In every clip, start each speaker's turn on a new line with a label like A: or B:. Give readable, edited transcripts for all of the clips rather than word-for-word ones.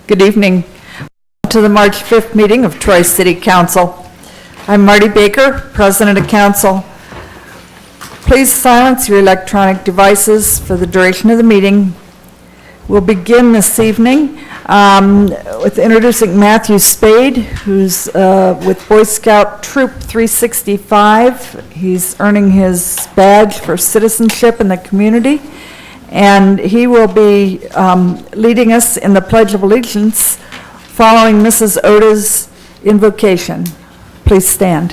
A: Good evening to the March 5th meeting of Troy City Council. I'm Marty Baker, President of Council. Please silence your electronic devices for the duration of the meeting. We'll begin this evening with introducing Matthew Spade, who's with Boy Scout Troop 365. He's earning his badge for citizenship in the community, and he will be leading us in the Pledge of Allegiance following Mrs. Oda's invocation. Please stand.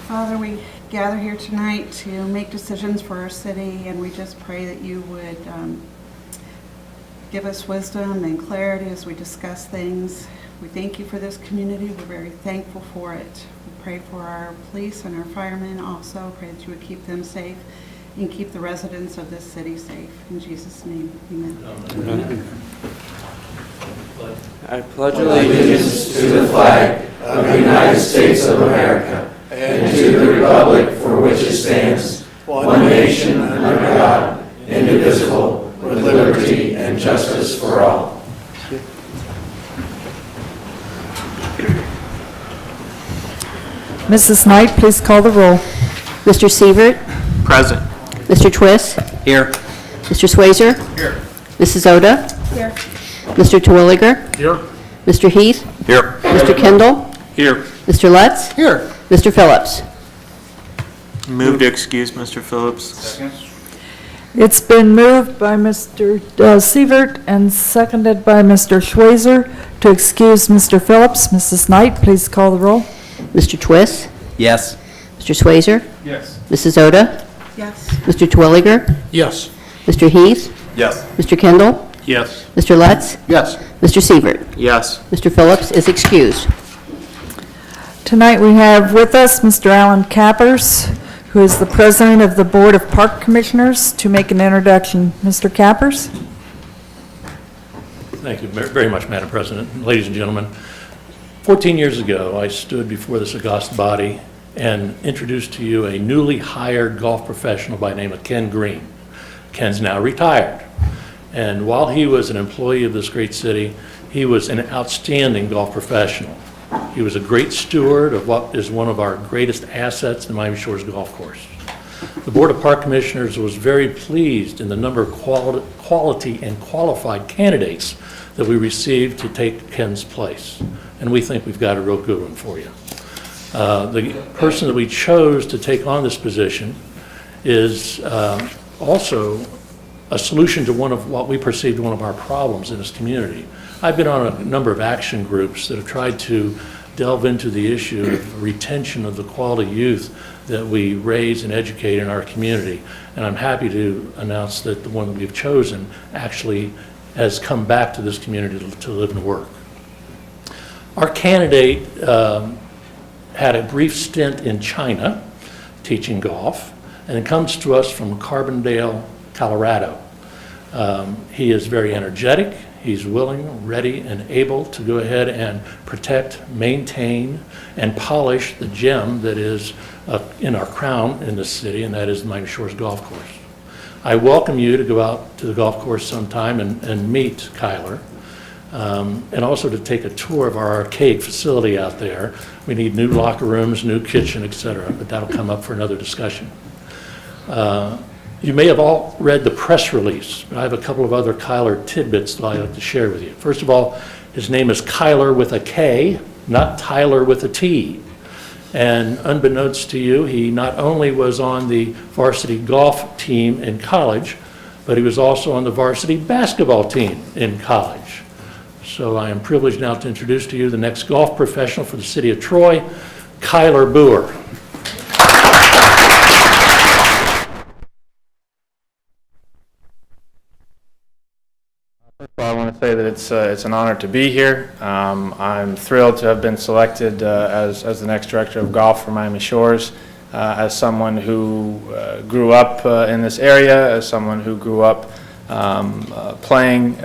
B: Father, we gather here tonight to make decisions for our city, and we just pray that you would give us wisdom and clarity as we discuss things. We thank you for this community. We're very thankful for it. We pray for our police and our firemen also. Pray that you would keep them safe and keep the residents of this city safe. In Jesus' name, amen.
C: Amen. I pledge allegiance to the flag of the United States of America and to the republic for which it stands, one nation under God, indivisible, with liberty and justice for all.
A: Mrs. Knight, please call the roll.
D: Mr. Sievert.
C: Present.
D: Mr. Twist.
C: Here.
D: Mr. Swazer.
C: Here.
D: Mrs. Oda.
B: Here.
D: Mr. Terwilliger.
C: Here.
D: Mr. Heath.
C: Here.
D: Mr. Kendall.
C: Here.
D: Mr. Lutz.
C: Here.
D: Mr. Phillips.
C: Move to excuse Mr. Phillips. Second.
A: It's been moved by Mr. Sievert and seconded by Mr. Schweizer to excuse Mr. Phillips. Mrs. Knight, please call the roll.
D: Mr. Twist.
C: Yes.
D: Mr. Swazer.
C: Yes.
D: Mrs. Oda.
B: Yes.
D: Mr. Terwilliger.
C: Yes.
D: Mr. Heath.
C: Yes.
D: Mr. Kendall.
C: Yes.
D: Mr. Lutz.
C: Yes.
D: Mr. Sievert.
C: Yes.
D: Mr. Phillips is excused.
A: Tonight we have with us Mr. Alan Kappers, who is the President of the Board of Park Commissioners, to make an introduction. Mr. Kappers?
E: Thank you very much, Madam President. Ladies and gentlemen, 14 years ago, I stood before this august body and introduced to you a newly hired golf professional by the name of Ken Green. Ken's now retired. And while he was an employee of this great city, he was an outstanding golf professional. He was a great steward of what is one of our greatest assets, the Miami Shores Golf Course. The Board of Park Commissioners was very pleased in the number of quality and qualified candidates that we received to take Ken's place. And we think we've got a real good one for you. The person that we chose to take on this position is also a solution to one of what we perceived one of our problems in this community. I've been on a number of action groups that have tried to delve into the issue of retention of the quality youth that we raise and educate in our community. And I'm happy to announce that the one that we've chosen actually has come back to this community to live and work. Our candidate had a brief stint in China teaching golf, and it comes to us from Carbondale, Colorado. He is very energetic. He's willing, ready, and able to go ahead and protect, maintain, and polish the gem that is in our crown in this city, and that is the Miami Shores Golf Course. I welcome you to go out to the golf course sometime and meet Kyler, and also to take a tour of our arcade facility out there. We need new locker rooms, new kitchen, etc., but that'll come up for another discussion. You may have all read the press release, but I have a couple of other Kyler tidbits that I'd like to share with you. First of all, his name is Kyler with a K, not Tyler with a T. And unbeknownst to you, he not only was on the varsity golf team in college, but he was also on the varsity basketball team in college. So I am privileged now to introduce to you the next golf professional for the city of Troy, Kyler Boer.
F: I want to say that it's an honor to be here. I'm thrilled to have been selected as the next director of golf for Miami Shores. As someone who grew up in this area, as someone who grew up playing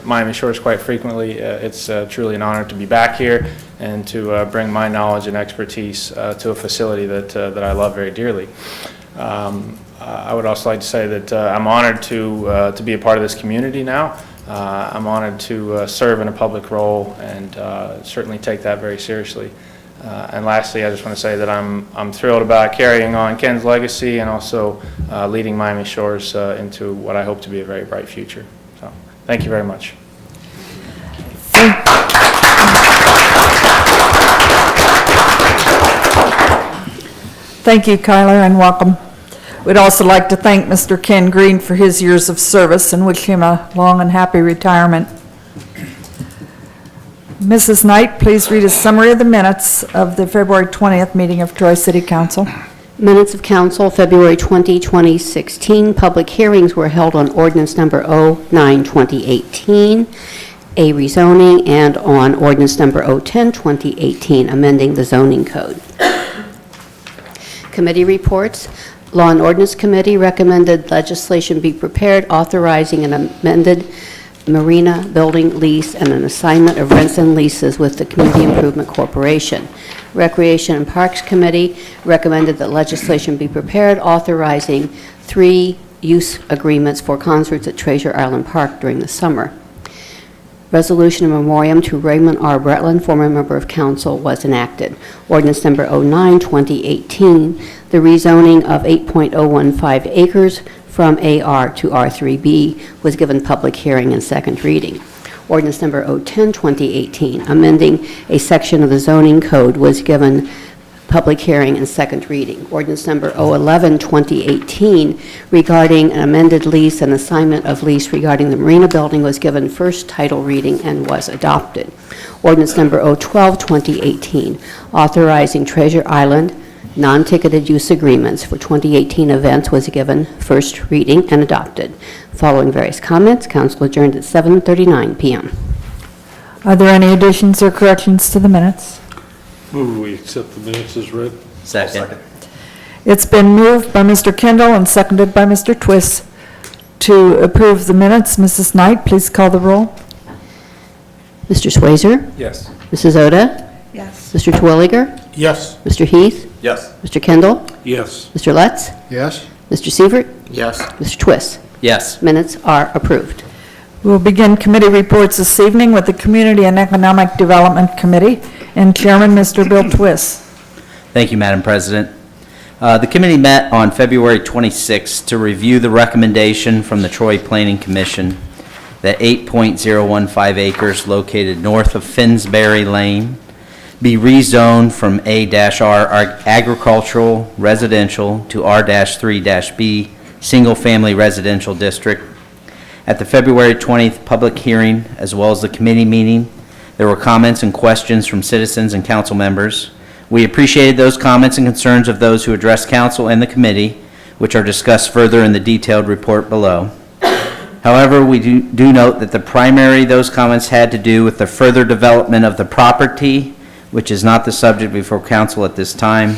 F: Miami Shores quite frequently, it's truly an honor to be back here and to bring my knowledge and expertise to a facility that I love very dearly. I would also like to say that I'm honored to be a part of this community now. I'm honored to serve in a public role and certainly take that very seriously. And lastly, I just want to say that I'm thrilled about carrying on Ken's legacy and also leading Miami Shores into what I hope to be a very bright future. So, thank you very much.
A: Thank you, Kyler, and welcome. We'd also like to thank Mr. Ken Green for his years of service and wish him a long and happy retirement. Mrs. Knight, please read a summary of the minutes of the February 20th meeting of Troy City Council.
D: Minutes of council, February 20, 2016. Public hearings were held on ordinance number 09, 2018, a rezoning, and on ordinance number 010, 2018, amending the zoning code. Committee reports. Law and Ordinance Committee recommended legislation be prepared authorizing an amended marina building lease and an assignment of rents and leases with the Community Improvement Corporation. Recreation and Parks Committee recommended that legislation be prepared authorizing 3 use agreements for concerts at Treasure Island Park during the summer. Resolution in memoriam to Raymond R. Bretland, former member of council, was enacted. Ordinance number 09, 2018, the rezoning of 8.015 acres from AR to R3B was given public hearing and second reading. Ordinance number 010, 2018, amending a section of the zoning code was given public hearing and second reading. Ordinance number 011, 2018, regarding an amended lease and assignment of lease regarding the marina building was given first title reading and was adopted. Ordinance number 012, 2018, authorizing Treasure Island non-ticketed use agreements for 2018 events was given first reading and adopted. Following various comments, council adjourned at 7:39 p.m.
A: Are there any additions or corrections to the minutes?
G: Move we accept the minutes as read.
C: Second.
A: It's been moved by Mr. Kendall and seconded by Mr. Twist to approve the minutes. Mrs. Knight, please call the roll.
D: Mr. Swazer?
G: Yes.
D: Mrs. Oda?
B: Yes.
D: Mr. Twilliger?
G: Yes.
D: Mr. Heath?
C: Yes.
D: Mr. Kendall?
G: Yes.
D: Mr. Lutz?
G: Yes.
D: Mr. Sievert?
C: Yes.
D: Mr. Twist?
C: Yes.
D: Minutes are approved.
A: We'll begin committee reports this evening with the Community and Economic Development Committee and Chairman, Mr. Bill Twist.
H: Thank you, Madam President. The committee met on February 26 to review the recommendation from the Troy Planning Commission that 8.015 acres located north of Finsbury Lane be rezoned from A-R agricultural residential to R-3-B single-family residential district. At the February 20th public hearing, as well as the committee meeting, there were comments and questions from citizens and council members. We appreciated those comments and concerns of those who addressed council and the committee, which are discussed further in the detailed report below. However, we do note that the primary those comments had to do with the further development of the property, which is not the subject before council at this time.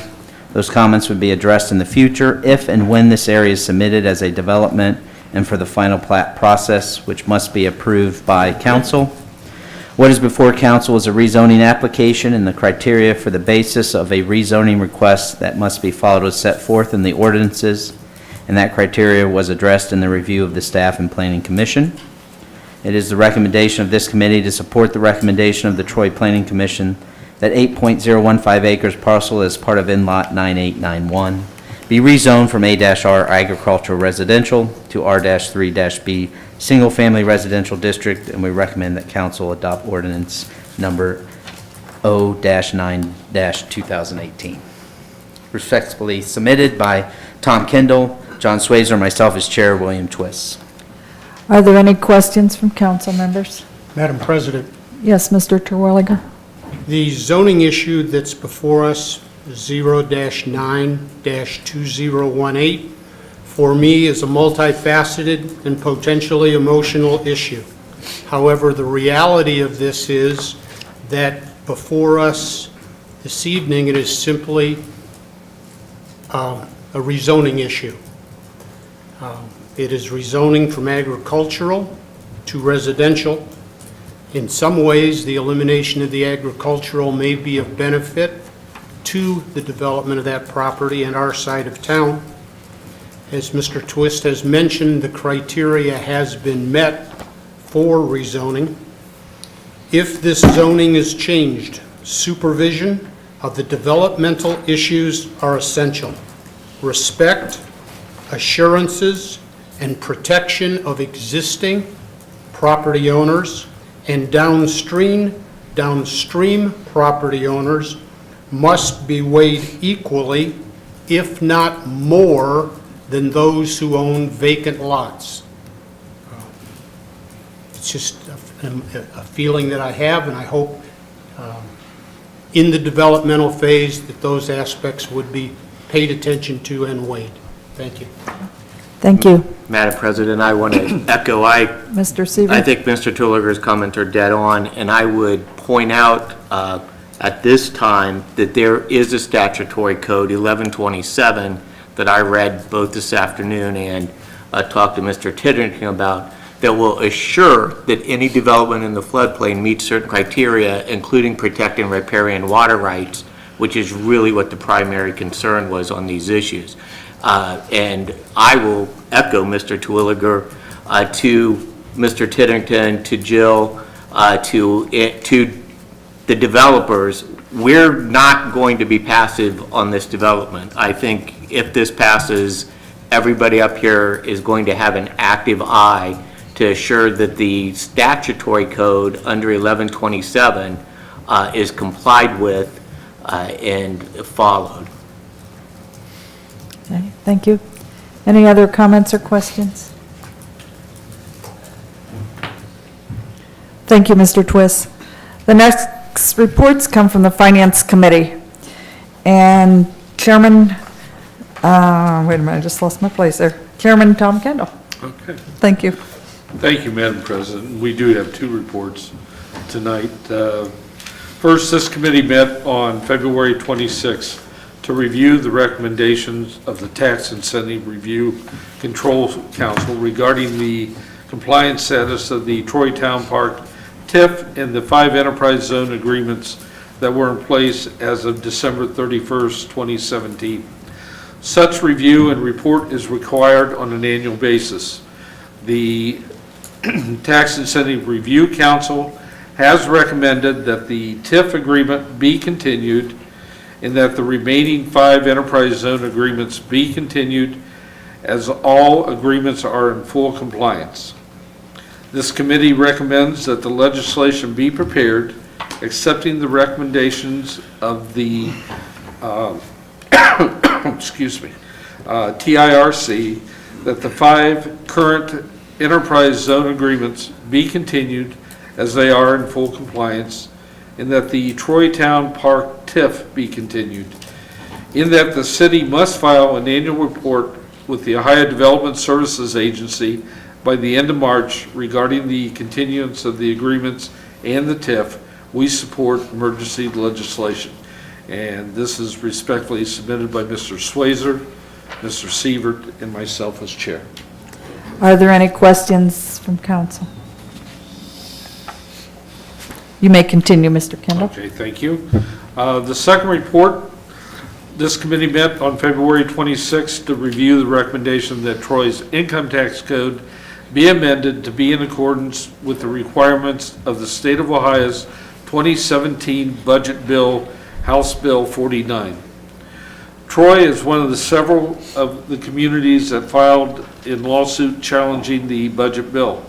H: Those comments would be addressed in the future if and when this area is submitted as a development and for the final plat process, which must be approved by council. What is before council is a rezoning application, and the criteria for the basis of a rezoning request that must be followed as set forth in the ordinances, and that criteria was addressed in the review of the staff and planning commission. It is the recommendation of this committee to support the recommendation of the Troy Planning Commission that 8.015 acres parcel as part of in-lot 9891 be rezoned from A-R agricultural residential to R-3-B single-family residential district, and we recommend that council adopt ordinance number 0-9-2018. Respectfully submitted by Tom Kendall, John Swazer, myself as chair, William Twist.
A: Are there any questions from council members?
I: Madam President,
A: Yes, Mr. Terwilliger.
I: the zoning issue that's before us, 0-9-2018, for me is a multifaceted and potentially emotional issue. However, the reality of this is that before us this evening, it is simply a rezoning issue. It is rezoning from agricultural to residential. In some ways, the elimination of the agricultural may be of benefit to the development of that property and our side of town. As Mr. Twist has mentioned, the criteria has been met for rezoning. If this zoning is changed, supervision of the developmental issues are essential. Respect, assurances, and protection of existing property owners and downstream property owners must be weighed equally, if not more, than those who own vacant lots. It's just a feeling that I have, and I hope in the developmental phase that those aspects would be paid attention to and weighed. Thank you.
A: Thank you.
C: Madam President, I want to echo, I
A: Mr. Seaver?
C: think Mr. Terwilliger's comments are dead on, and I would point out at this time that there is a statutory code, 1127, that I read both this afternoon and talked to Mr. Titterington about, that will assure that any development in the floodplain meets certain criteria, including protecting riparian water rights, which is really what the primary concern was on these issues. And I will echo Mr. Terwilliger to Mr. Titterington, to Jill, to the developers. We're not going to be passive on this development. I think if this passes, everybody up here is going to have an active eye to assure that the statutory code under 1127 is complied with and followed.
A: Okay, thank you. Any other comments or questions? Thank you, Mr. Twist. The next reports come from the Finance Committee. And Chairman, wait a minute, I just lost my place there. Chairman Tom Kendall.
G: Okay.
A: Thank you.
G: Thank you, Madam President. We do have two reports tonight. First, this committee met on February 26th to review the recommendations of the Tax Incentive Review Control Council regarding the compliance status of the Troy Town Park TIF and the 5 enterprise zone agreements that were in place as of December 31st, 2017. Such review and report is required on an annual basis. The Tax Incentive Review Council has recommended that the TIF agreement be continued and that the remaining 5 enterprise zone agreements be continued, as all agreements are in full compliance. This committee recommends that the legislation be prepared, accepting the recommendations of the TIRC, that the 5 current enterprise zone agreements be continued as they are in full compliance, and that the Troy Town Park TIF be continued, in that the city must file an annual report with the Ohio Development Services Agency by the end of March regarding the continuance of the agreements and the TIF. We support emergency legislation. And this is respectfully submitted by Mr. Swayzer, Mr. Sievert, and myself as chair.
A: Are there any questions from council? You may continue, Mr. Kendall.
G: Okay, thank you. The second report, this committee met on February 26th to review the recommendation that Troy's income tax code be amended to be in accordance with the requirements of the state of Ohio's 2017 budget bill, House Bill 49. Troy is one of the several of the communities that filed in lawsuit challenging the budget bill.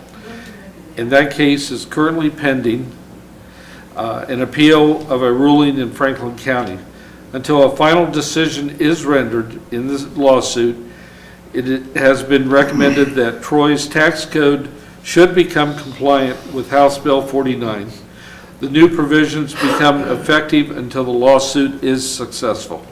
G: And that case is currently pending an appeal of a ruling in Franklin County. Until a final decision is rendered in this lawsuit, it has been recommended that Troy's tax code should become compliant with House Bill 49. The new provisions become effective until the lawsuit is successful.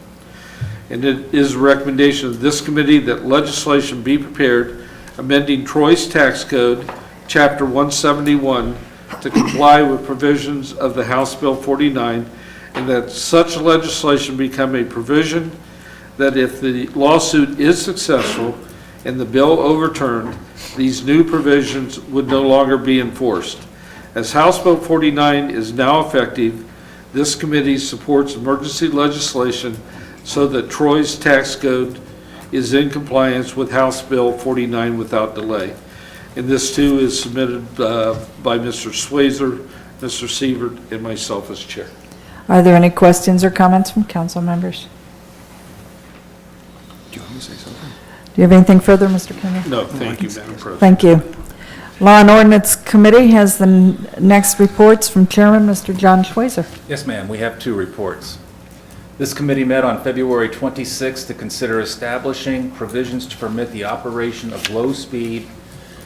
G: And it is a recommendation of this committee that legislation be prepared amending Troy's tax code, Chapter 171, to comply with provisions of the House Bill 49, and that such legislation become a provision that if the lawsuit is successful and the bill overturned, these new provisions would no longer be enforced. As House Bill 49 is now effective, this committee supports emergency legislation so that Troy's tax code is in compliance with House Bill 49 without delay. And this too is submitted by Mr. Swayzer, Mr. Sievert, and myself as chair.
A: Are there any questions or comments from council members?
C: Do you want me to say something?
A: Do you have anything further, Mr. Kenny?
G: No, thank you, Madam President.
A: Thank you. Law and Ordinance Committee has the next reports from Chairman Mr. John Schweizer.
J: Yes, ma'am, we have 2 reports. This committee met on February 26 to consider establishing provisions to permit the operation of low-speed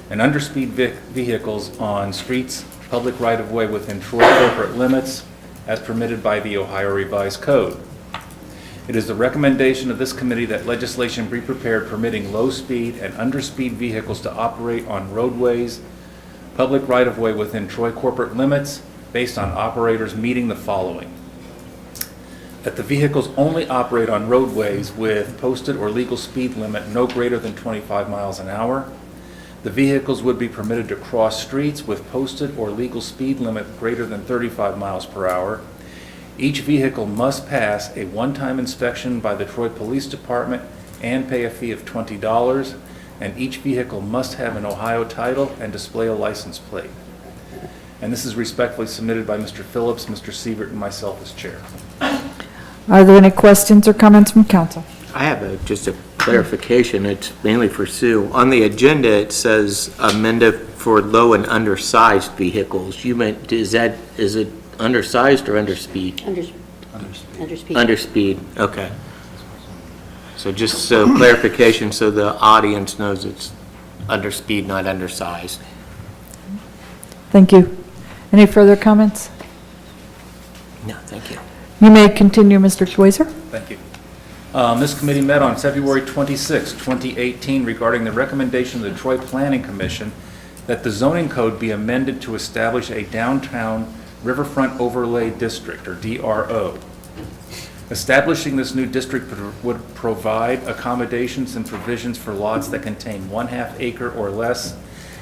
J: and underspeed vehicles on streets, public right-of-way within Troy corporate limits, as permitted by the Ohio Revised Code. It is the recommendation of this committee that legislation be prepared permitting low-speed and underspeed vehicles to operate on roadways, public right-of-way within Troy corporate limits, based on operators meeting the following: that the vehicles only operate on roadways with posted or legal speed limit no greater than 25 miles an hour. The vehicles would be permitted to cross streets with posted or legal speed limit greater than 35 miles per hour. Each vehicle must pass a one-time inspection by the Troy Police Department and pay a fee of $20, and each vehicle must have an Ohio title and display a license plate. And this is respectfully submitted by Mr. Phillips, Mr. Sievert, and myself as chair.
A: Are there any questions or comments from council?
C: I have just a clarification. It's mainly for Sue. On the agenda, it says amended for low and undersized vehicles. You meant, is it undersized or underspeed?
D: Underspeed.
C: Underspeed, okay. So just so clarification, so the audience knows it's underspeed, not undersized.
A: Thank you. Any further comments?
C: No, thank you.
A: You may continue, Mr. Schweizer.
J: Thank you. This committee met on February 26, 2018, regarding the recommendation of the Troy Planning Commission that the zoning code be amended to establish a downtown riverfront overlay district, or DRO. Establishing this new district would provide accommodations and provisions for lots that contain 1/2 acre or less,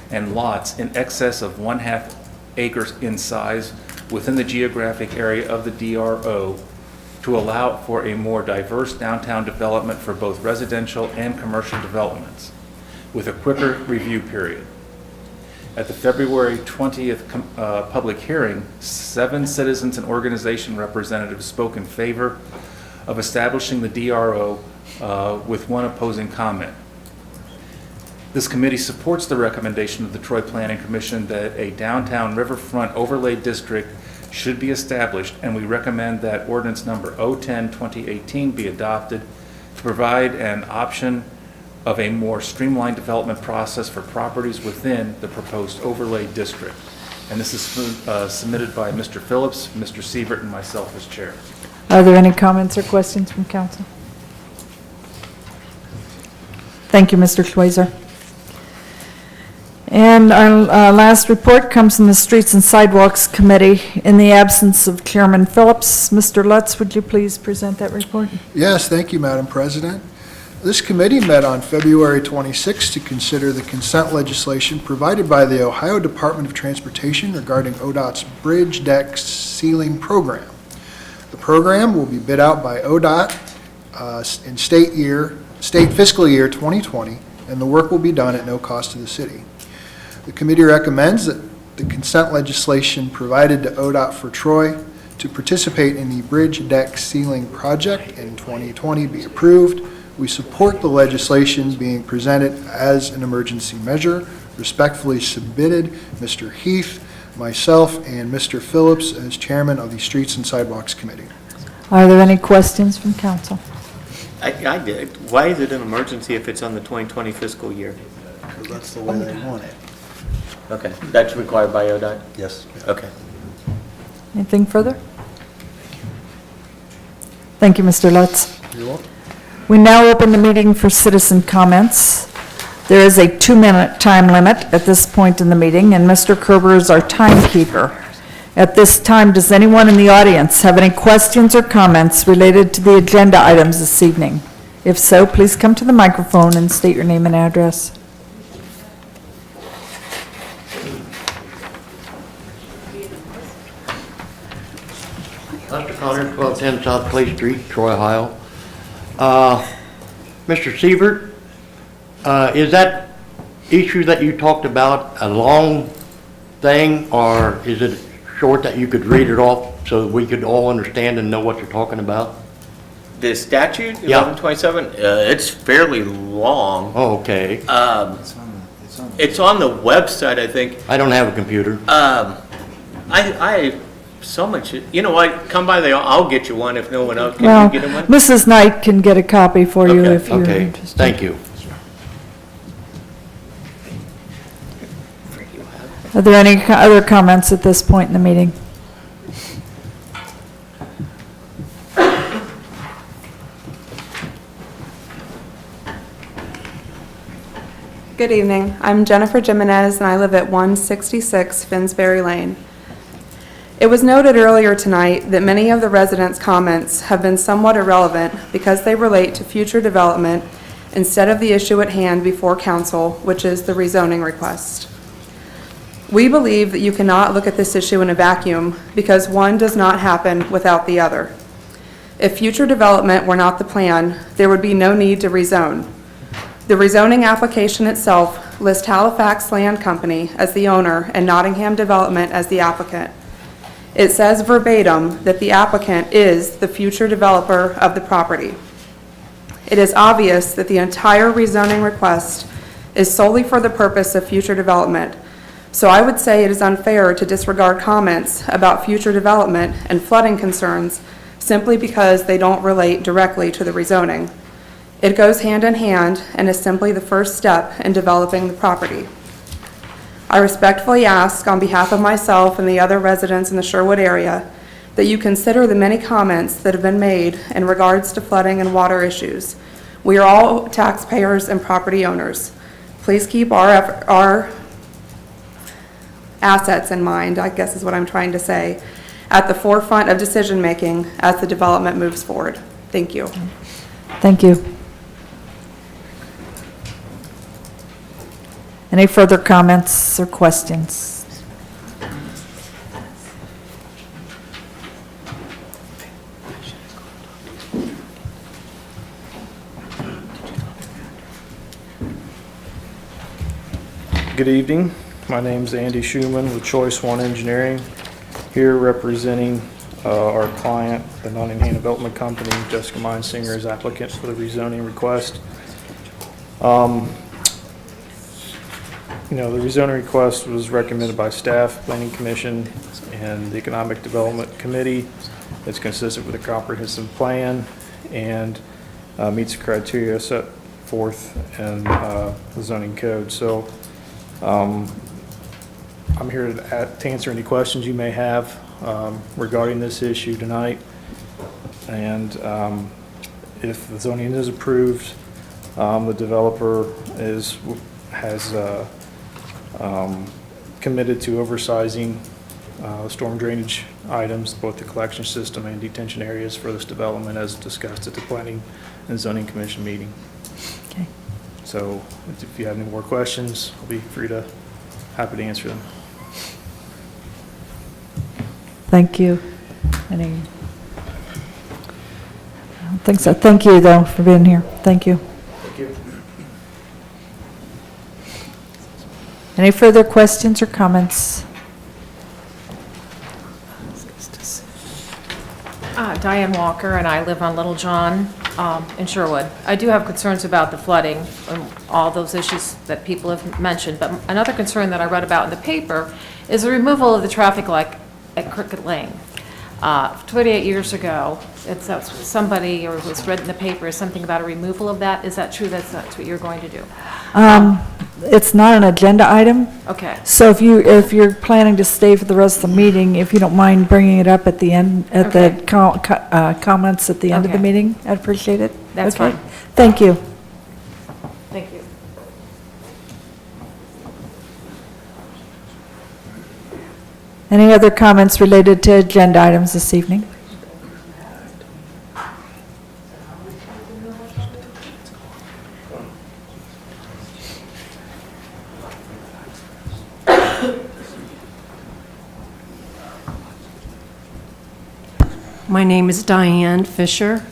J: and lots in excess of 1/2 acres in size within the geographic area of the DRO, to allow for a more diverse downtown development for both residential and commercial developments, with a quicker review period. At the February 20th public hearing, 7 citizens and organization representatives spoke in favor of establishing the DRO, with 1 opposing comment. This committee supports the recommendation of the Troy Planning Commission that a downtown riverfront overlay district should be established, and we recommend that ordinance number 010-2018 be adopted to provide an option of a more streamlined development process for properties within the proposed overlay district. And this is submitted by Mr. Phillips, Mr. Sievert, and myself as chair.
A: Are there any comments or questions from council? Thank you, Mr. Schweizer. And our last report comes from the Streets and Sidewalks Committee. In the absence of Chairman Phillips, Mr. Lutz, would you please present that report?
K: Yes, thank you, Madam President. This committee met on February 26 to consider the consent legislation provided by the Ohio Department of Transportation regarding ODOT's Bridge Deck Ceiling Program. The program will be bid out by ODOT in state fiscal year 2020, and the work will be done at no cost to the city. The committee recommends that the consent legislation provided to ODOT for Troy to participate in the Bridge Deck Ceiling Project in 2020 be approved. We support the legislation being presented as an emergency measure. Respectfully submitted, Mr. Heath, myself, and Mr. Phillips as chairman of the Streets and Sidewalks Committee.
A: Are there any questions from council?
C: I did. Why is it an emergency if it's on the 2020 fiscal year?
K: Because that's the way they want it.
C: Okay, that's required by ODOT?
K: Yes.
C: Okay.
A: Anything further? Thank you, Mr. Lutz.
K: You're welcome.
A: We now open the meeting for citizen comments. There is a 2-minute time limit at this point in the meeting, and Mr. Kerber is our timekeeper. At this time, does anyone in the audience have any questions or comments related to the agenda items this evening? If so, please come to the microphone and state your name and address.
L: Dr. Connor, 1210 South Clay Street, Troy, Ohio. Mr. Sievert, is that issue that you talked about a long thing, or is it short that you could read it off so that we could all understand and know what you're talking about?
M: The statute,
L: Yeah.
M: 1127, it's fairly long.
L: Oh, okay.
M: It's on the website, I think.
L: I don't have a computer.
M: I so much, you know what, come by there, I'll get you one if no one else,
A: Well,
M: can you get him one?
A: Mrs. Knight can get a copy for you
M: Okay.
A: if you're
L: Okay,
A: interested.
L: thank you.
A: Are there any other comments at this point in the meeting?
N: Good evening. I'm Jennifer Jimenez, and I live at 166 Finsbury Lane. It was noted earlier tonight that many of the residents' comments have been somewhat irrelevant because they relate to future development instead of the issue at hand before council, which is the rezoning request. We believe that you cannot look at this issue in a vacuum because one does not happen without the other. If future development were not the plan, there would be no need to rezone. The rezoning application itself lists Halifax Land Company as the owner and Nottingham Development as the applicant. It says verbatim that the applicant is the future developer of the property. It is obvious that the entire rezoning request is solely for the purpose of future development, so I would say it is unfair to disregard comments about future development and flooding concerns simply because they don't relate directly to the rezoning. It goes hand in hand and is simply the first step in developing the property. I respectfully ask, on behalf of myself and the other residents in the Sherwood area, that you consider the many comments that have been made in regards to flooding and water issues. We are all taxpayers and property owners. Please keep our assets in mind, I guess is what I'm trying to say, at the forefront of decision-making as the development moves forward. Thank you.
A: Thank you. Any further comments or questions?
F: Good evening. My name's Andy Schuman with Choice One Engineering, here representing our client, the Nottingham Development Company. Jessica Meinsinger is applicant for the rezoning request. The rezoning request was recommended by staff, Planning Commission, and the Economic Development Committee. It's consistent with the comprehensive plan and meets the criteria set forth in the zoning code. So I'm here to answer any questions you may have regarding this issue tonight. And if the zoning is approved, the developer has committed to oversizing storm drainage items, both the collection system and detention areas for this development as discussed at the Planning and Zoning Commission meeting.
A: Okay.
F: So if you have any more questions, I'll be happy to answer them.
A: Thank you. Any? I don't think so. Thank you, though, for being here. Thank you.
F: Thank you.
A: Any further questions or comments?
O: Diane Walker, and I live on Little John in Sherwood. I do have concerns about the flooding and all those issues that people have mentioned, but another concern that I read about in the paper is the removal of the traffic light at Cricket Lane. 28 years ago, somebody, or it was read in the paper, something about a removal of that. Is that true? That's what you're going to do?
A: It's not an agenda item.
O: Okay.
A: So if you're planning to stay for the rest of the meeting, if you don't mind bringing it up at the end, at the comments at the end of the
O: Okay.
A: meeting, I'd appreciate it.
O: That's
A: Okay?
O: fine.
A: Thank you.
O: Thank you.
A: Any other comments related to agenda items this evening?
P: My name is Diane Fisher,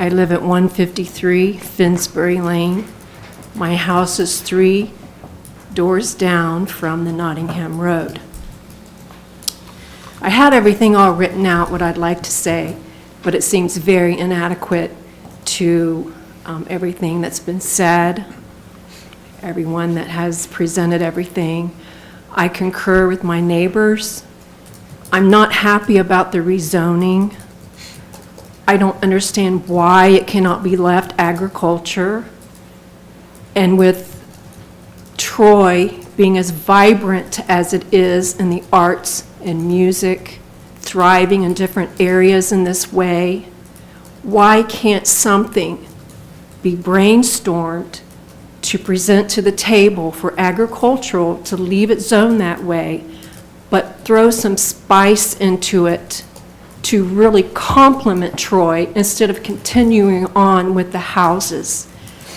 P: I live at 153 Finsbury Lane. My house is 3 doors down from the Nottingham Road. I had everything all written out, what I'd like to say, but it seems very inadequate to everything that's been said, everyone that has presented everything. I concur with my neighbors. I'm not happy about the rezoning. I don't understand why it cannot be left agriculture. And with Troy being as vibrant as it is in the arts and music, thriving in different areas in this way, why can't something be brainstormed to present to the table for agricultural to leave it zoned that way, but throw some spice into it to really complement Troy instead of continuing on with the houses?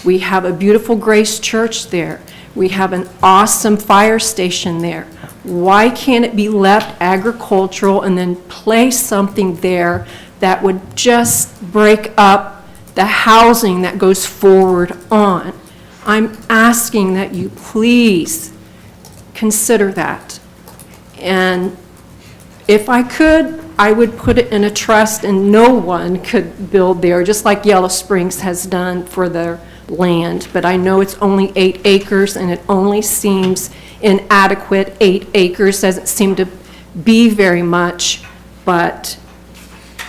P: We have a beautiful Grace Church there. We have an awesome fire station there. Why can't it be left agricultural and then place something there that would just break up the housing that goes forward on? I'm asking that you please consider that. And if I could, I would put it in a trust and no one could build there, just like Yellow Springs has done for their land. But I know it's only 8 acres and it only seems inadequate. 8 acres doesn't seem to be very much, but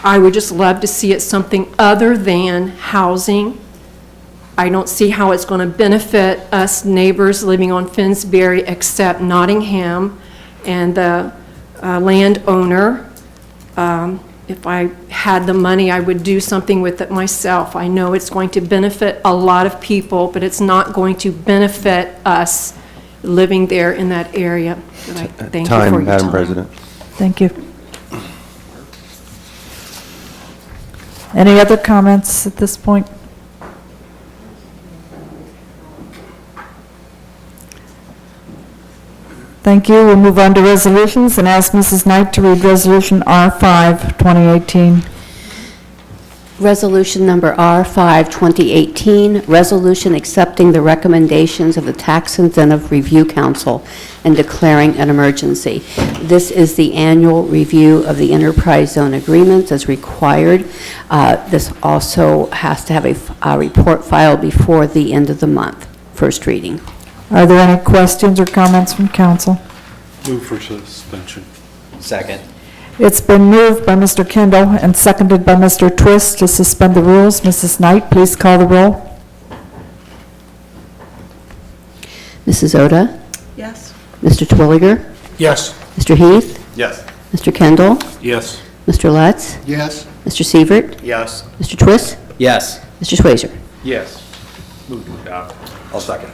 P: I would just love to see it something other than housing. I don't see how it's going to benefit us neighbors living on Finsbury except Nottingham and the landowner. If I had the money, I would do something with it myself. I know it's going to benefit a lot of people, but it's not going to benefit us living there in that area. But I thank you for your time.
C: Madam President.
A: Thank you. Any other comments at this point? Thank you. We'll move on to resolutions and ask Mrs. Knight to read Resolution R5, 2018.
D: Resolution number R5, 2018, resolution accepting the recommendations of the Tax Incentive Review Council and declaring an emergency. This is the annual review of the enterprise zone agreements as required. This also has to have a report filed before the end of the month. First reading.
A: Are there any questions or comments from council?
G: Move for suspension.
H: Second.
A: It's been moved by Mr. Kendall and seconded by Mr. Twist to suspend the rules. Mrs. Knight, please call the roll.
D: Mrs. Oda?
B: Yes.
D: Mr. Twilliger?
I: Yes.
D: Mr. Heath?
C: Yes.
D: Mr. Kendall?
G: Yes.
D: Mr. Lutz?
K: Yes.
D: Mr. Sievert?
C: Yes.
D: Mr. Twist?
H: Yes.
D: Mr. Schweizer?
J: Yes. Move to adopt.
C: I'll second.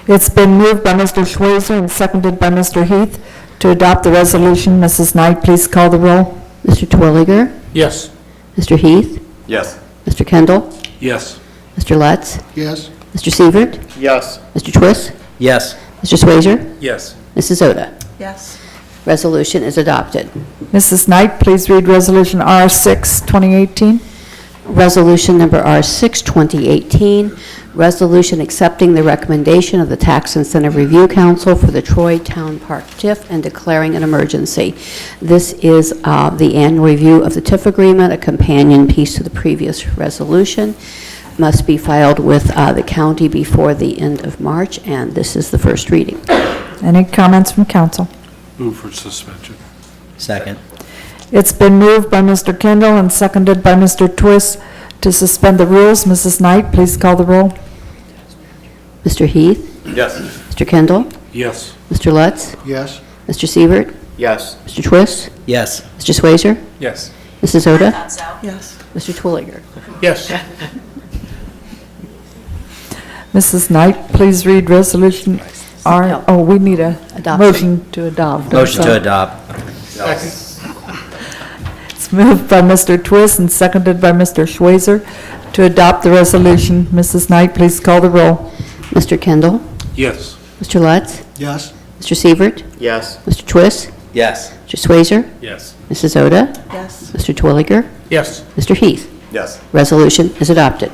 A: It's been moved by Mr. Schweizer and seconded by Mr. Heath to adopt the resolution. Mrs. Knight, please call the roll.
D: Mr. Twilliger?
I: Yes.
D: Mr. Heath?
C: Yes.
D: Mr. Kendall?
G: Yes.
D: Mr. Lutz?
K: Yes.
D: Mr. Sievert?
C: Yes.
D: Mr. Twist?
H: Yes.
D: Mr. Schweizer?
J: Yes.
D: Mrs. Oda?
B: Yes.
D: Resolution is adopted.
A: Mrs. Knight, please read Resolution R6, 2018.
D: Resolution number R6, 2018, resolution accepting the recommendation of the Tax Incentive Review Council for the Troy Town Park TIF and declaring an emergency. This is the annual review of the TIF agreement, a companion piece to the previous resolution. Must be filed with the county before the end of March, and this is the first reading.
A: Any comments from council?
G: Move for suspension.
H: Second.
A: It's been moved by Mr. Kendall and seconded by Mr. Twist to suspend the rules. Mrs. Knight, please call the roll.
D: Mr. Heath?
C: Yes.
D: Mr. Kendall?
G: Yes.
D: Mr. Lutz?
K: Yes.
D: Mr. Sievert?
C: Yes.
D: Mr. Twist?
H: Yes.
D: Mr. Schweizer?
J: Yes.
D: Mrs. Oda?
B: Yes.
D: Mr. Twilliger?
I: Yes.
A: Mrs. Knight, please read Resolution R,
D: No.
A: oh, we need a
D: Adoption.
A: motion to adopt.
H: Motion to adopt.
A: It's moved by Mr. Twist and seconded by Mr. Schweizer to adopt the resolution. Mrs. Knight, please call the roll.
D: Mr. Kendall?
G: Yes.
D: Mr. Lutz?
K: Yes.
D: Mr. Sievert?
C: Yes.
D: Mr. Twist?
H: Yes.
D: Mr. Schweizer?
J: Yes.
D: Mrs. Oda?
B: Yes.
D: Mr. Twilliger?
I: Yes.
D: Mr. Heath?
C: Yes.
D: Resolution is adopted.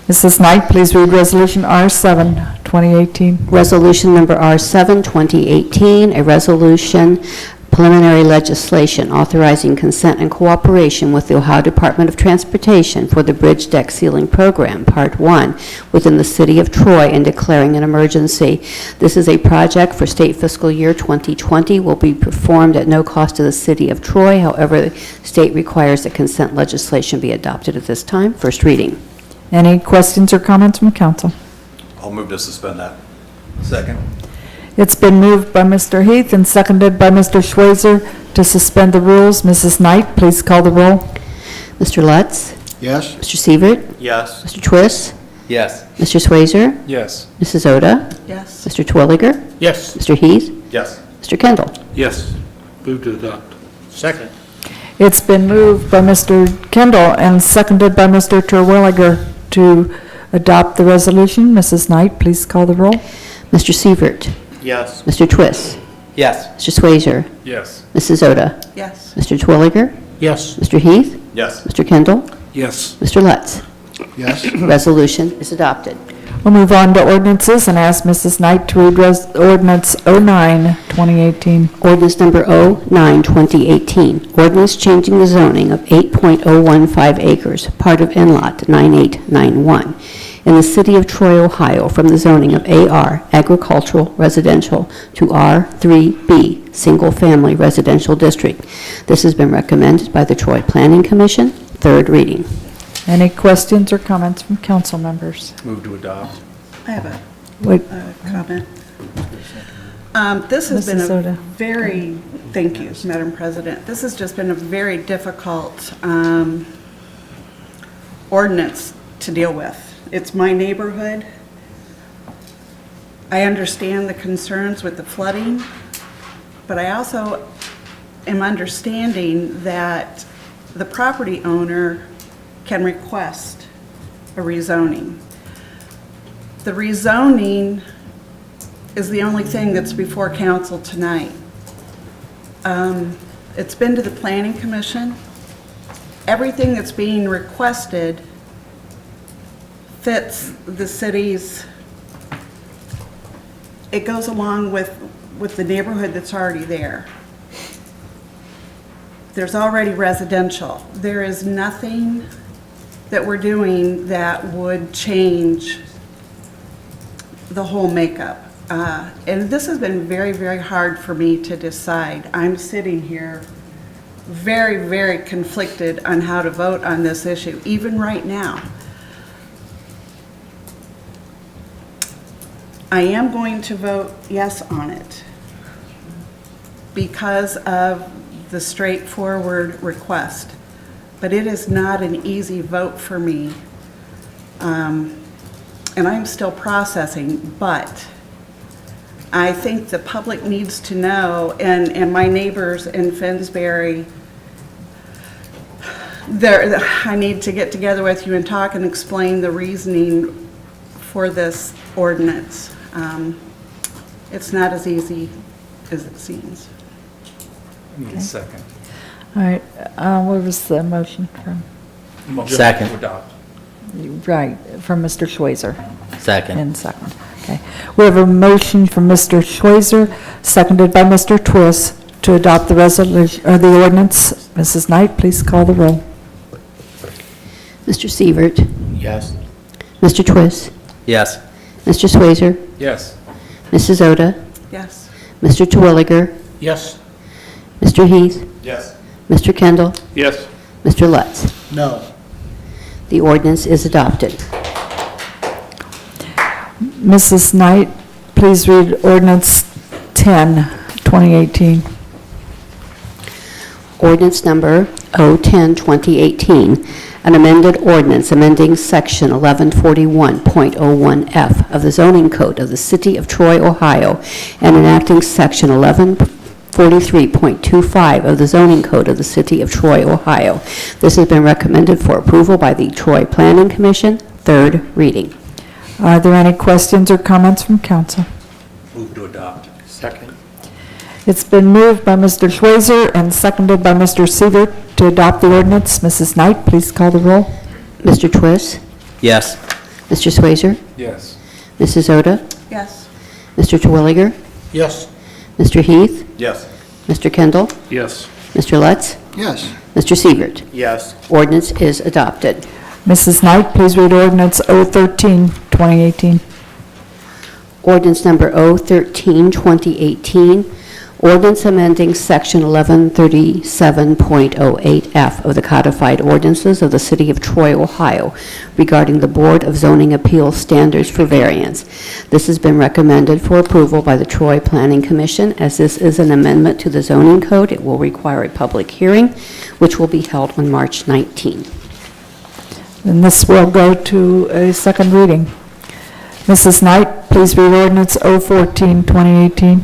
A: Mrs. Knight, please read Resolution R7, 2018.
D: Resolution number R7, 2018, a resolution preliminary legislation authorizing consent and cooperation with the Ohio Department of Transportation for the Bridge Deck Sealing Program, Part 1, within the city of Troy and declaring an emergency. This is a project for state fiscal year 2020, will be performed at no cost to the city of Troy. However, the state requires that consent legislation be adopted at this time. First reading.
A: Any questions or comments from council?
C: I'll move to suspend that.
J: Second.
A: It's been moved by Mr. Heath and seconded by Mr. Schweizer to suspend the rules. Mrs. Knight, please call the roll.
D: Mr. Lutz?
K: Yes?
D: Mr. Sievert?
C: Yes.
D: Mr. Twist?
H: Yes.
D: Mr. Swayzer?
J: Yes.
D: Mrs. Oda?
B: Yes.
D: Mr. Twilliger?
I: Yes.
D: Mr. Heath?
C: Yes.
D: Mr. Kendall?
G: Yes. Move to adopt.
I: Second.
A: It's been moved by Mr. Kendall and seconded by Mr. Terwilliger to adopt the resolution. Mrs. Knight, please call the roll.
D: Mr. Sievert?
C: Yes.
D: Mr. Twist?
H: Yes.
D: Mr. Swayzer?
J: Yes.
D: Mrs. Oda?
B: Yes.
D: Mr. Twilliger?
I: Yes.
D: Mr. Heath?
C: Yes.
D: Mr. Kendall?
G: Yes.
D: Mr. Lutz?
K: Yes?
D: Resolution is adopted.
A: We'll move on to ordinances and ask Mrs. Knight to read Ordinance 09, 2018.
D: Ordinance number 09, 2018. Ordinance changing the zoning of 8.015 acres, part of NLOT 9891, in the city of Troy, Ohio, from the zoning of AR, agricultural residential, to R3B, single-family residential district. This has been recommended by the Troy Planning Commission. Third reading.
A: Any questions or comments from council members?
J: Move to adopt.
B: I have a
A: Wait,
B: comment. This has been
A: Mrs.
B: a
A: Oda.
B: very, thank you, Madam President. This has just been a very difficult ordinance to deal with. It's my neighborhood. I understand the concerns with the flooding, but I also am understanding that the property owner can request a rezoning. The rezoning is the only thing that's before council tonight. It's been to the Planning Commission. Everything that's being requested fits the city's, it goes along with the neighborhood that's already there. There's already residential. There is nothing that we're doing that would change the whole makeup. And this has been very, very hard for me to decide. I'm sitting here very, very conflicted on how to vote on this issue, even right now. I am going to vote yes on it because of the straightforward request. But it is not an easy vote for me. And I'm still processing, but I think the public needs to know, and my neighbors in Finsbury, I need to get together with you and talk and explain the reasoning for this ordinance. It's not as easy as it seems.
J: Need a second.
A: all right, what was the motion from?
H: Second.
J: To adopt.
A: Right, from Mr. Schweizer.
H: Second.
A: And second, okay. We have a motion from Mr. Schweizer, seconded by Mr. Twist, to adopt the resolution, or the ordinance. Mrs. Knight, please call the roll.
D: Mr. Sievert?
L: Yes.
D: Mr. Twist?
H: Yes.
D: Mr. Swayzer?
J: Yes.
D: Mrs. Oda?
B: Yes.
D: Mr. Terwilliger?
I: Yes.
D: Mr. Heath?
C: Yes.
D: Mr. Kendall?
G: Yes.
D: Mr. Lutz?
K: No.
D: The ordinance is adopted.
A: Mrs. Knight, please read ordinance 10, 2018.
D: Ordinance number 010, 2018, an amended ordinance amending section 1141.01F of the zoning code of the city of Troy, Ohio, and enacting section 1143.25 of the zoning code of the city of Troy, Ohio. This has been recommended for approval by the Troy Planning Commission. Third reading.
A: Are there any questions or comments from council?
J: Move to adopt.
L: Second.
A: It's been moved by Mr. Schweizer and seconded by Mr. Sievert to adopt the ordinance. Mrs. Knight, please call the roll.
D: Mr. Twist?
H: Yes.
D: Mr. Swazer?
J: Yes.
D: Mrs. Oda?
B: Yes.
D: Mr. Terwilliger?
I: Yes.
D: Mr. Heath?
J: Yes.
D: Mr. Kendall?
G: Yes.
D: Mr. Lutz?
K: Yes.
D: Mr. Sievert?
L: Yes.
D: Ordinance is adopted.
A: Mrs. Knight, please read ordinance 013, 2018.
D: Ordinance number 013, 2018, ordinance amending section 1137.08F of the codified ordinances of the City of Troy, Ohio regarding the Board of Zoning Appeals standards for variance. This has been recommended for approval by the Troy Planning Commission. As this is an amendment to the zoning code, it will require a public hearing, which will be held on March 19.
A: And this will go to a second reading. Mrs. Knight, please read ordinance 014, 2018.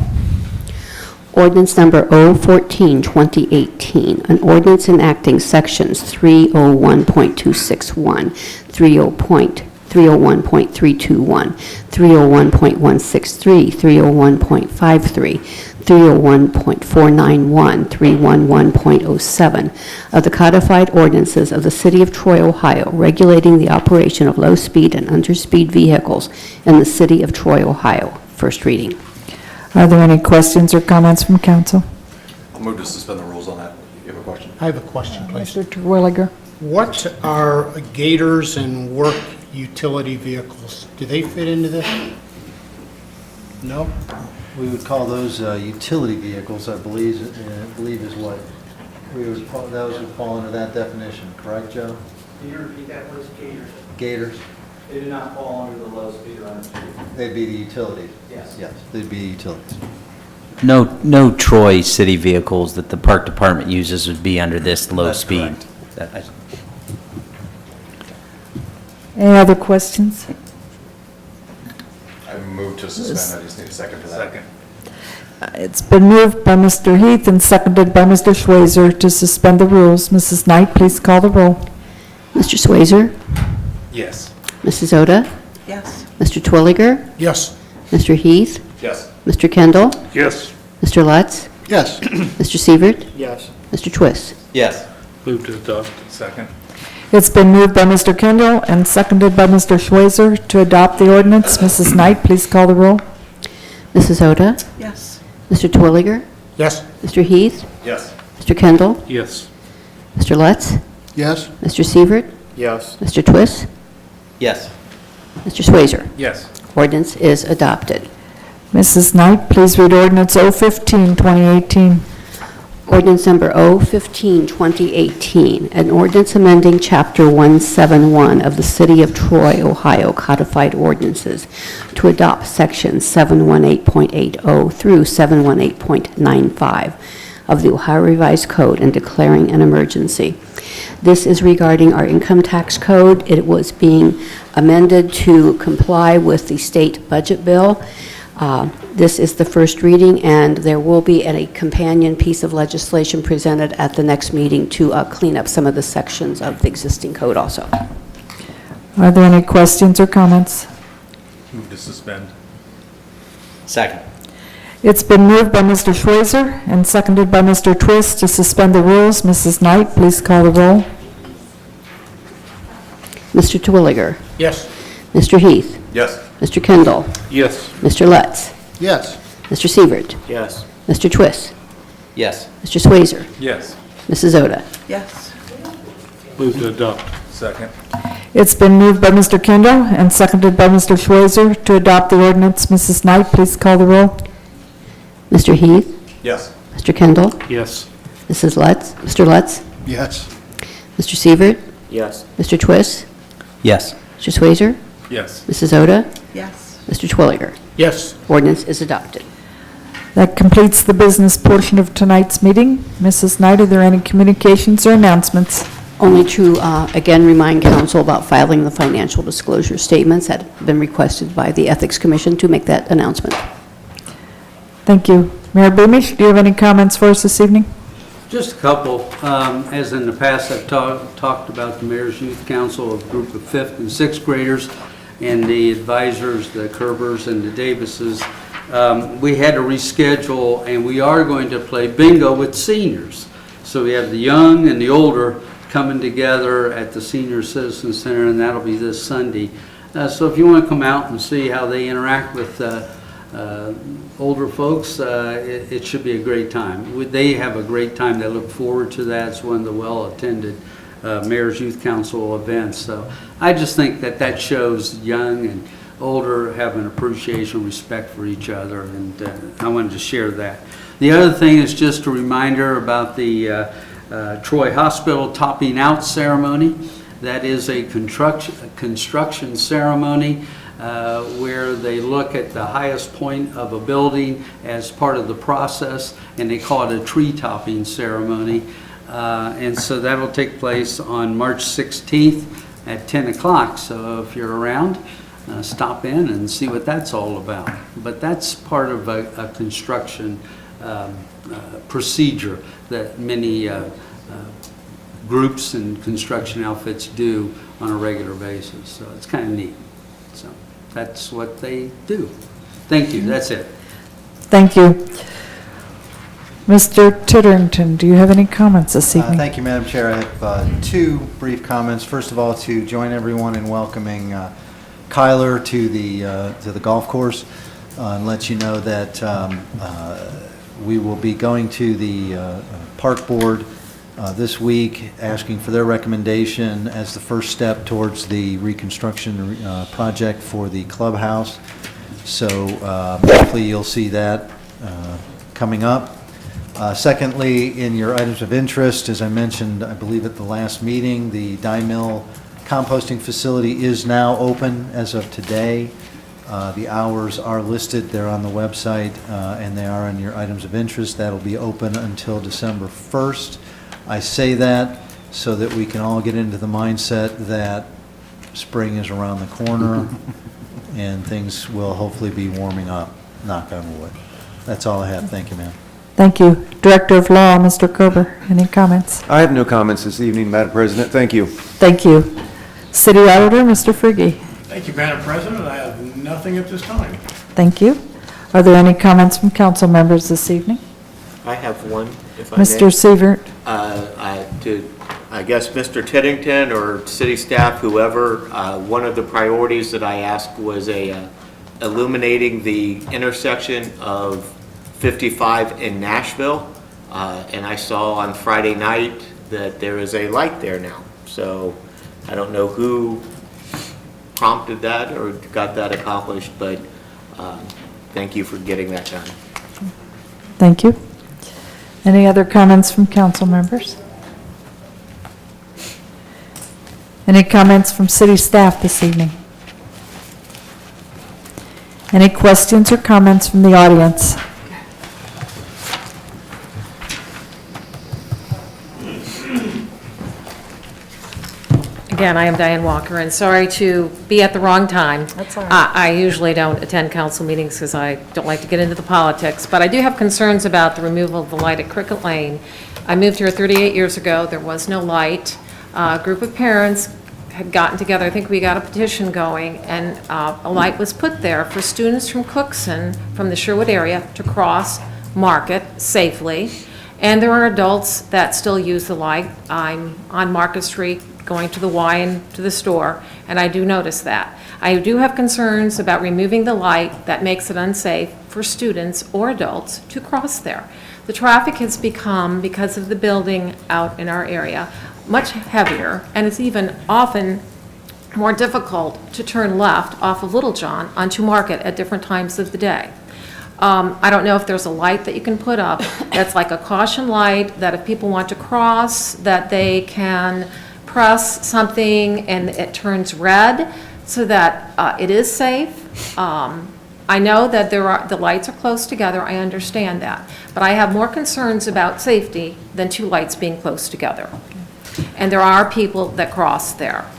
D: Ordinance number 014, 2018, an ordinance enacting sections 301.261, 301.321, 301.163, 301.53, 301.491, 311.07 of the codified ordinances of the City of Troy, Ohio, regulating the operation of low-speed and underspeed vehicles in the City of Troy, Ohio. First reading.
A: Are there any questions or comments from council?
J: I'll move to suspend the rules on that. You have a question?
I: I have a question, please.
A: Mr. Terwilliger?
I: What are gators and work utility vehicles? Do they fit into this? No?
Q: We would call those utility vehicles, I believe is what those would fall under that definition, correct, Joe?
R: Can you repeat that, please? Gators.
Q: Gators?
R: They do not fall under the low speed or underspeed.
Q: They'd be the utilities?
R: Yes.
Q: Yes, they'd be utilities.
H: No Troy city vehicles that the park department uses would be under this low
Q: That's
H: speed.
Q: correct.
A: Any other questions?
J: I move to suspend. I just need a second for that. Second.
A: It's been moved by Mr. Heath and seconded by Mr. Schweizer to suspend the rules. Mrs. Knight, please call the roll.
D: Mr. Swazer?
J: Yes.
D: Mrs. Oda?
B: Yes.
D: Mr. Twilliger?
I: Yes.
D: Mr. Heath?
J: Yes.
D: Mr. Kendall?
G: Yes.
D: Mr. Lutz?
K: Yes.
D: Mr. Sievert?
L: Yes.
D: Mr. Twist?
H: Yes.
G: Move to adopt.
J: Second.
A: It's been moved by Mr. Kendall and seconded by Mr. Schweizer to adopt the ordinance. Mrs. Knight, please call the roll.
D: Mrs. Oda?
B: Yes.
D: Mr. Twilliger?
I: Yes.
D: Mr. Heath?
J: Yes.
D: Mr. Kendall?
G: Yes.
D: Mr. Lutz?
K: Yes.
D: Mr. Sievert?
L: Yes.
D: Mr. Twist?
H: Yes.
D: Mr. Swazer?
J: Yes.
D: Ordinance is adopted.
A: Mrs. Knight, please read ordinance 015, 2018.
D: Ordinance number 015, 2018, an ordinance amending Chapter 171 of the City of Troy, Ohio Codified Ordinances to adopt Sections 718.80 through 718.95 of the Ohio Revised Code and declaring an emergency. This is regarding our income tax code. It was being amended to comply with the state budget bill. This is the first reading, and there will be a companion piece of legislation presented at the next meeting to clean up some of the sections of the existing code also.
A: Are there any questions or comments?
J: Move to suspend.
H: Second.
A: It's been moved by Mr. Schweizer and seconded by Mr. Twist to suspend the rules. Mrs. Knight, please call the roll.
D: Mr. Terwilliger?
I: Yes.
D: Mr. Heath?
J: Yes.
D: Mr. Kendall?
G: Yes.
D: Mr. Lutz?
K: Yes.
D: Mr. Sievert?
L: Yes.
D: Mr. Twist?
H: Yes.
D: Mr. Swazer?
J: Yes.
D: Mrs. Oda?
B: Yes.
G: Move to adopt.
J: Second.
A: It's been moved by Mr. Kendall and seconded by Mr. Schweizer to adopt the ordinance. Mrs. Knight, please call the roll.
D: Mr. Heath?
J: Yes.
D: Mr. Kendall?
G: Yes.
D: Mrs. Lutz? Mr. Lutz?
K: Yes.
D: Mr. Sievert?
L: Yes.
D: Mr. Twist?
H: Yes.
D: Mr. Swazer?
J: Yes.
D: Mrs. Oda?
B: Yes.
D: Mr. Twilliger?
I: Yes.
D: Ordinance is adopted.
A: That completes the business portion of tonight's meeting. Mrs. Knight, are there any communications or announcements?
D: Only to, again, remind council about filing the financial disclosure statements that have been requested by the Ethics Commission to make that announcement.
A: Thank you. Mayor Bumish, do you have any comments for us this evening?
R: Just a couple. As in the past, I've talked about the Mayor's Youth Council, a group of 5th and 6th graders, and the advisors, the Kerbers and the Davises, we had to reschedule, and we are going to play bingo with seniors. So we have the young and the older coming together at the Senior Citizen Center, and that'll be this Sunday. So if you want to come out and see how they interact with older folks, it should be a great time. They have a great time. They look forward to that. It's one of the well-attended Mayor's Youth Council events. So I just think that that shows young and older have an appreciation, respect for each other, and I wanted to share that. The other thing is just a reminder about the Troy Hospital topping out ceremony. That is a construction ceremony where they look at the highest point of a building as part of the process, and they call it a tree topping ceremony. And so that'll take place on March 16th at 10 o'clock. So if you're around, stop in and see what that's all about. But that's part of a construction procedure that many groups and construction outfits do on a regular basis. So it's kind of neat. So that's what they do. Thank you. That's it.
A: Thank you. Mr. Titterington, do you have any comments this evening?
Q: Thank you, Madam Chair. I have two brief comments. First of all, to join everyone in welcoming Kyler to the golf course, and let you know that we will be going to the park board this week, asking for their recommendation as the first step towards the reconstruction project for the clubhouse. So hopefully you'll see that coming up. Secondly, in your items of interest, as I mentioned, I believe at the last meeting, the Dye Mill composting facility is now open as of today. The hours are listed, they're on the website, and they are in your items of interest. That'll be open until December 1st. I say that so that we can all get into the mindset that spring is around the corner and things will hopefully be warming up, knock on wood. That's all I have. Thank you, ma'am.
A: Thank you. Director of Law, Mr. Kober, any comments?
S: I have no comments this evening, Madam President. Thank you.
A: Thank you. City Auditor, Mr. Frigge.
T: Thank you, Madam President. I have nothing at this time.
A: Thank you. Are there any comments from council members this evening?
M: I have one, if I may.
A: Mr. Sievert.
M: I guess Mr. Tiddington or city staff, whoever, one of the priorities that I asked was illuminating the intersection of 55 in Nashville. And I saw on Friday night that there is a light there now. So I don't know who prompted that or got that accomplished, but thank you for getting that done.
A: Thank you. Any other comments from council members? Any comments from city staff this evening? Any questions or comments from the audience?
O: Again, I am Diane Walker, and sorry to be at the wrong time.
A: That's all right.
O: I usually don't attend council meetings because I don't like to get into the politics, but I do have concerns about the removal of the light at Cricket Lane. I moved here 38 years ago. There was no light. A group of parents had gotten together. I think we got a petition going, and a light was put there for students from Cookson, from the Sherwood area, to cross Market safely. And there are adults that still use the light. I'm on Market Street going to the Y and to the store, and I do notice that. I do have concerns about removing the light that makes it unsafe for students or adults to cross there. The traffic has become, because of the building out in our area, much heavier, and it's even often more difficult to turn left off of Little John onto Market at different times of the day. I don't know if there's a light that you can put up that's like a caution light, that if people want to cross, that they can press something and it turns red so that it is safe. I know that the lights are close together, I understand that, but I have more concerns about safety than two lights being close together. And there are people that cross there,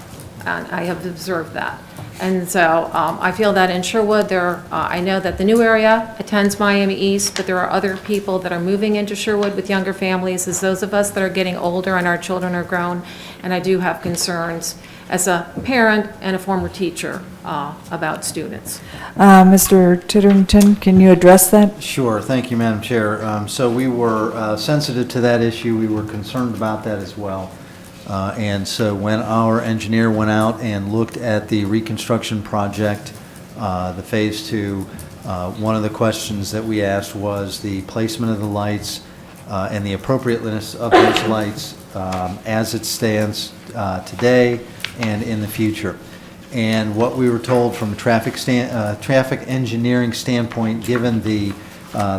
O: and I have observed that. And so I feel that in Sherwood, I know that the new area attends Miami East, but there are other people that are moving into Sherwood with younger families, as those of us that are getting older and our children are grown, and I do have concerns as a parent and a former teacher about students.
A: Mr. Titterington, can you address that?
Q: Sure. Thank you, Madam Chair. So we were sensitive to that issue. We were concerned about that as well. And so when our engineer went out and looked at the reconstruction project, the Phase 2, one of the questions that we asked was the placement of the lights and the appropriateness of those lights as it stands today and in the future. And what we were told from a traffic engineering standpoint, given the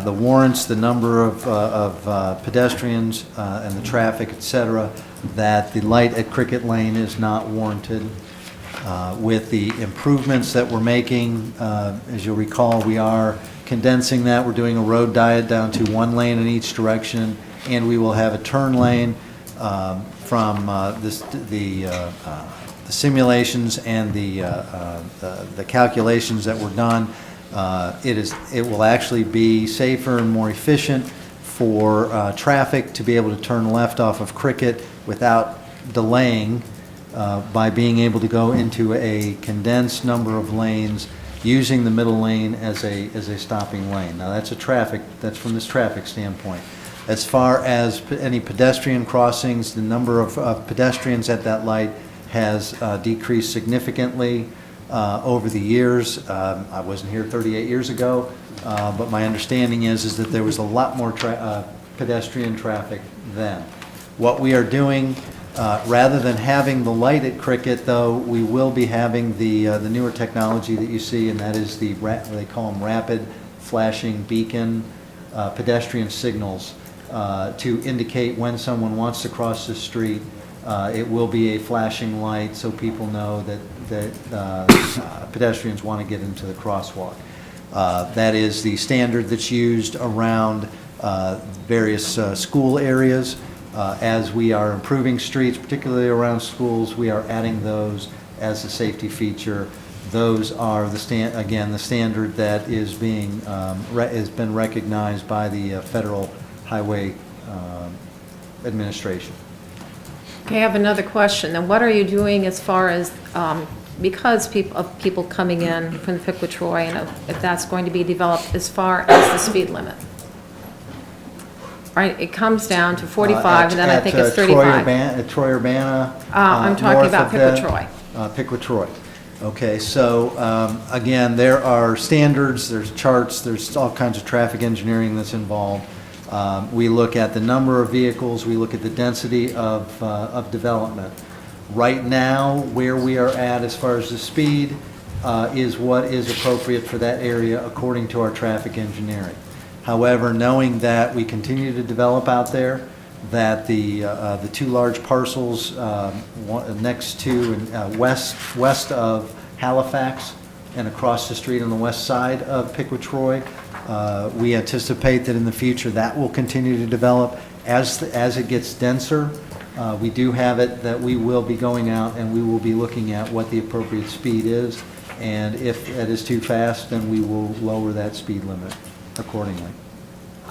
Q: warrants, the number of pedestrians and the traffic, et cetera, that the light at Cricket Lane is not warranted. With the improvements that we're making, as you'll recall, we are condensing that. We're doing a road diet down to one lane in each direction, and we will have a turn lane from the simulations and the calculations that were done. It will actually be safer and more efficient for traffic to be able to turn left off of Cricket without delaying by being able to go into a condensed number of lanes using the middle lane as a stopping lane. Now that's that's from this traffic standpoint. As far as any pedestrian crossings, the number of pedestrians at that light has decreased significantly over the years. I wasn't here 38 years ago, but my understanding is that there was a lot more pedestrian traffic then. What we are doing, rather than having the light at Cricket, though, we will be having the newer technology that you see, and that is they call them rapid flashing beacon pedestrian signals to indicate when someone wants to cross the street. It will be a flashing light so people know that pedestrians want to get into the crosswalk. That is the standard that's used around various school areas. As we are improving streets, particularly around schools, we are adding those as a safety feature. Those are the standard that is being has been recognized by the Federal Highway Administration.
O: Okay, I have another question. Then what are you doing as far as, because of people coming in from the Piqua-Troy, and if that's going to be developed, as far as the speed limit? Right, it comes down to 45, and then I think it's 35.
Q: At Troy-Urbana.
O: I'm talking about Piqua-Troy.
Q: Piqua-Troy. Okay, so again, there are standards, there's charts, there's all kinds of traffic engineering that's involved. We look at the number of vehicles, we look at the density of development. Right now, where we are at as far as the speed is what is appropriate for that area according to our traffic engineering. However, knowing that we continue to develop out there, that the two large parcels next to and west of Halifax and across the street on the west side of Piqua-Troy, we anticipate that in the future that will continue to develop. As it gets denser, we do have it that we will be going out and we will be looking at what the appropriate speed is, and if that is too fast, then we will lower that speed limit accordingly.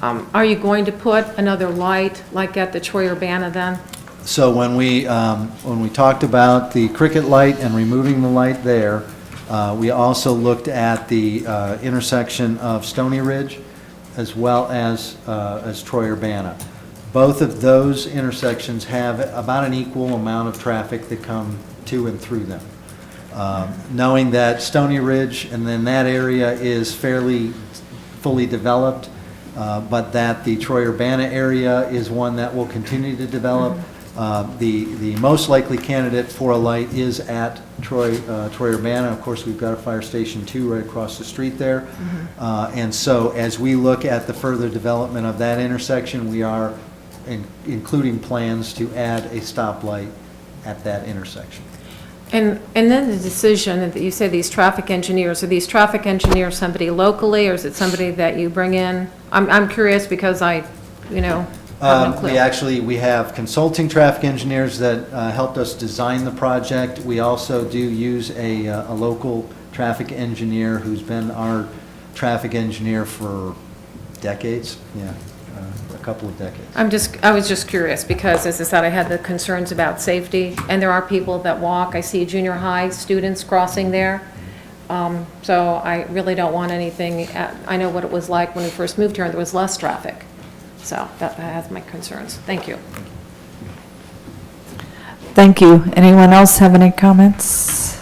O: Are you going to put another light like at the Troy-Urbana then?
Q: So when we talked about the Cricket light and removing the light there, we also looked at the intersection of Stony Ridge as well as Troy-Urbana. Both of those intersections have about an equal amount of traffic that come to and through them. Knowing that Stony Ridge and then that area is fairly fully developed, but that the Troy-Urbana area is one that will continue to develop. The most likely candidate for a light is at Troy-Urbana. Of course, we've got a fire station 2 right across the street there. And so as we look at the further development of that intersection, we are including plans to add a stoplight at that intersection.
O: And then the decision that you say these traffic engineers, are these traffic engineers somebody locally, or is it somebody that you bring in? I'm curious because I haven't clue.
Q: We have consulting traffic engineers that helped us design the project. We also do use a local traffic engineer who's been our traffic engineer for decades. Yeah. a couple of decades.
O: I was just curious, because as I said, I had the concerns about safety, and there are people that walk. I see junior high students crossing there. So I really don't want anything, I know what it was like when we first moved here, and there was less traffic. So that has my concerns. Thank you.
A: Thank you. Anyone else have any comments?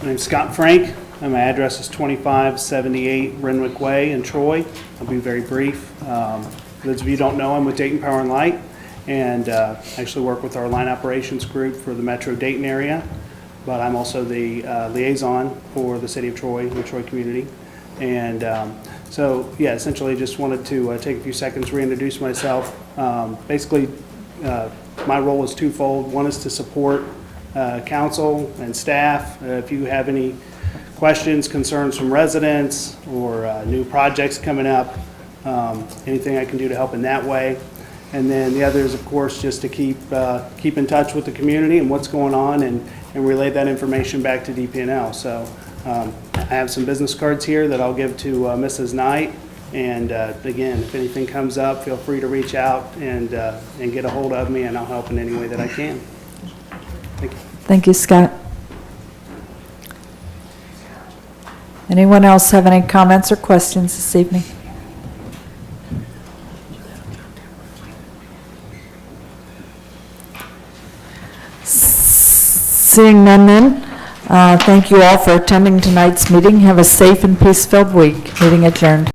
U: My name's Scott Frank, and my address is 2578 Renwick Way in Troy. I'll be very brief. For those of you who don't know, I'm with Dayton Power and Light, and actually work with our line operations group for the Metro Dayton area, but I'm also the liaison for the city of Troy and the Troy community. And so, yeah, essentially just wanted to take a few seconds to reintroduce myself. Basically, my role is twofold. One is to support council and staff. If you have any questions, concerns from residents, or new projects coming up, anything I can do to help in that way. And then the other is, of course, just to keep in touch with the community and what's going on, and relay that information back to DP&L. So I have some business cards here that I'll give to Mrs. Knight. And again, if anything comes up, feel free to reach out and get a hold of me, and I'll help in any way that I can. Thank you.
A: Thank you, Scott. Anyone else have any comments or questions this evening? Seeing none then, thank you all for attending tonight's meeting. Have a safe and peace-filled week. Meeting adjourned.